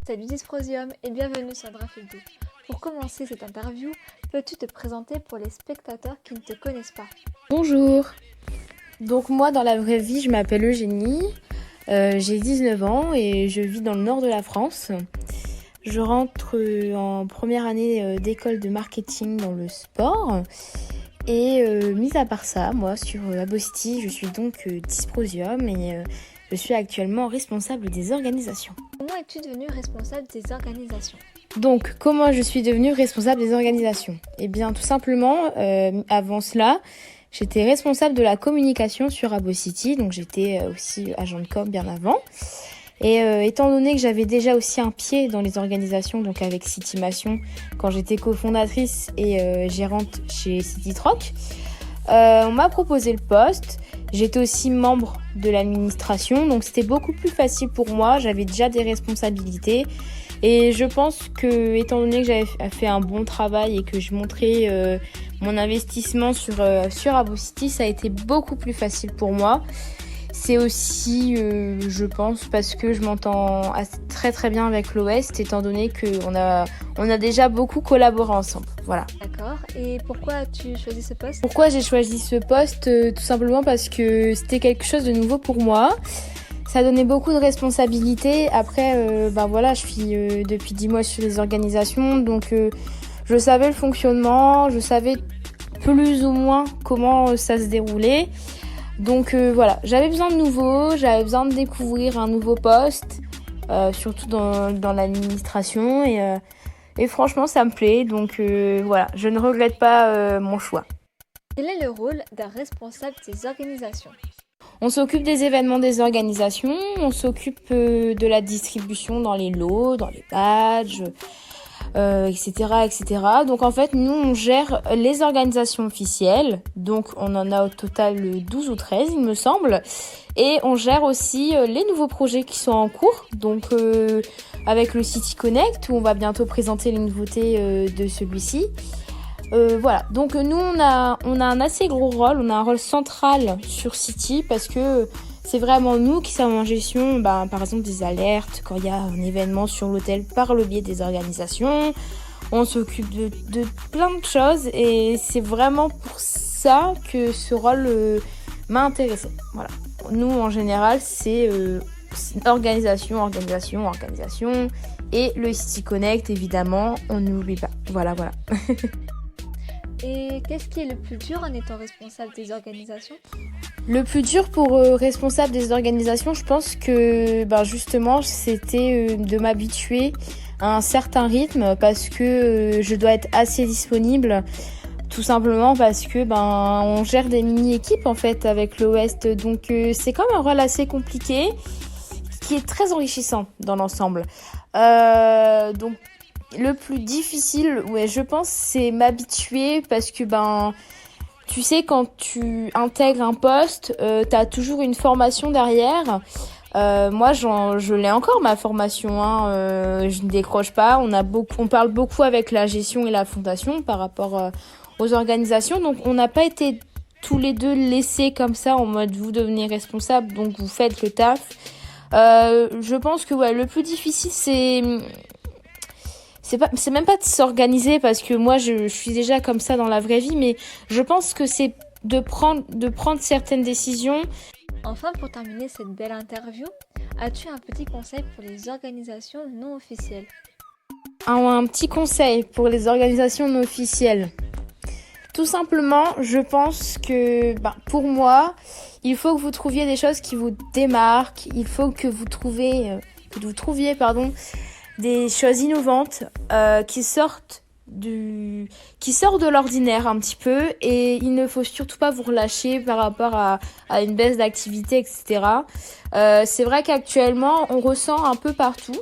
Salut Dysprosium et bienvenue sur Drafildo. Pour commencer cette interview, peux-tu te présenter pour les spectateurs qui ne te connaissent pas? Bonjour. Donc moi dans la vraie vie je m'appelle Eugénie, j'ai 19 ans et je vis dans le nord de la France. Je rentre en première année d'école de marketing dans le sport et mis à part ça, moi sur Abocity je suis donc Dysprosium et je suis actuellement responsable des organisations. Comment es-tu devenu responsable des organisations? Donc comment je suis devenue responsable des organisations? Eh bien tout simplement avant cela j'étais responsable de la communication sur Abocity, donc j'étais aussi agent de com bien avant. Et étant donné que j'avais déjà aussi un pied dans les organisations, donc avec Citymation, quand j'étais cofondatrice et gérante chez Citytroc, on m'a proposé le poste. J'étais aussi membre de l'administration, donc c'était beaucoup plus facile pour moi. J'avais déjà des responsabilités. Et je pense que, étant donné que j'avais fait un bon travail et que je montrais mon investissement sur Abocity, ça a été beaucoup plus facile pour moi. C'est aussi, je pense, parce que je m'entends très très bien avec l'Ouest, étant donné qu'on a déjà beaucoup collaboré ensemble. Voilà. D'accord. Et pourquoi as-tu choisi ce poste? Pourquoi j'ai choisi ce poste? Tout simplement parce que c'était quelque chose de nouveau pour moi. Ça donnait beaucoup de responsabilités. Après, voilà, je suis depuis 10 mois sur les organisations, donc je savais le fonctionnement, je savais plus ou moins comment ça se déroulait. Donc voilà, j'avais besoin de nouveau, j'avais besoin de découvrir un nouveau poste, surtout dans l'administration et franchement ça me plaît, donc voilà, je ne regrette pas mon choix. Quel est le rôle d'un responsable des organisations? On s'occupe des événements des organisations, on s'occupe de la distribution dans les lots, dans les badges, etc., etc. Donc en fait, nous, on gère les organisations officielles. Donc on en a au total 12 ou 13, il me semble. Et on gère aussi les nouveaux projets qui sont en cours. Donc avec le City Connect, où on va bientôt présenter les nouveautés de celui-ci. Voilà, donc nous on a un assez gros rôle, on a un rôle central sur City parce que c'est vraiment nous qui sommes en gestion, par exemple des alertes quand il y a un événement sur l'hôtel par le biais des organisations. On s'occupe de plein de choses et c'est vraiment pour ça que ce rôle m'a intéressée. Voilà, nous en général c'est organisation et le City Connect évidemment, on n'oublie pas. Voilà. Et qu'est-ce qui est le plus dur en étant responsable des organisations? Le plus dur pour responsable des organisations, je pense que justement, c'était de m'habituer à un certain rythme parce que je dois être assez disponible, tout simplement parce que on gère des mini-équipes en fait avec l'Ouest, donc c'est quand même un rôle assez compliqué qui est très enrichissant dans l'ensemble. Donc le plus difficile, je pense, c'est m'habituer parce que tu sais, quand tu intègres un poste, t'as toujours une formation derrière. Moi, je l'ai encore ma formation, je ne décroche pas. On parle beaucoup avec la gestion et la fondation par rapport aux organisations, donc on n'a pas été tous les deux laissés comme ça en mode vous devenez responsable, donc vous faites le taf. Je pense que le plus difficile c'est même pas de s'organiser parce que moi je suis déjà comme ça dans la vraie vie, mais je pense que c'est de prendre certaines décisions. Enfin, pour terminer cette belle interview, as-tu un petit conseil pour les organisations non officielles? Un petit conseil pour les organisations non officielles. Tout simplement, je pense que pour moi, il faut que vous trouviez des choses qui vous démarquent, il faut que vous trouviez des choses innovantes qui sortent de l'ordinaire un petit peu, et il ne faut surtout pas vous relâcher par rapport à une baisse d'activité, etc. C'est vrai qu'actuellement on ressent un peu partout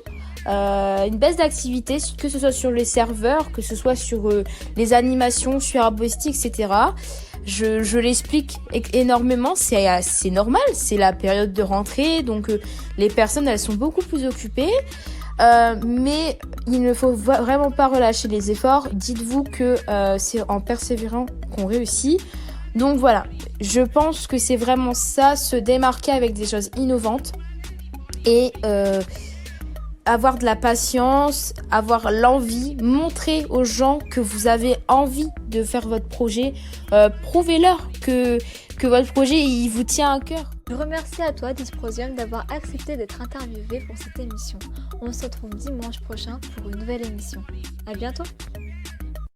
une baisse d'activité, que ce soit sur les serveurs, que ce soit sur les animations sur Abocity, etc. Je l'explique énormément, c'est normal, c'est la période de rentrée, donc les personnes elles sont beaucoup plus occupées. Mais il ne faut vraiment pas relâcher les efforts. Dites-vous que c'est en persévérant qu'on réussit. Donc voilà, je pense que c'est vraiment ça, se démarquer avec des choses innovantes et avoir de la patience, avoir l'envie, montrer aux gens que vous avez envie de faire votre projet, prouvez-leur que votre projet il vous tient à cœur. Je remercie à toi Dysprosium d'avoir accepté d'être interviewé pour cette émission. On se retrouve dimanche prochain pour une nouvelle émission. À bientôt.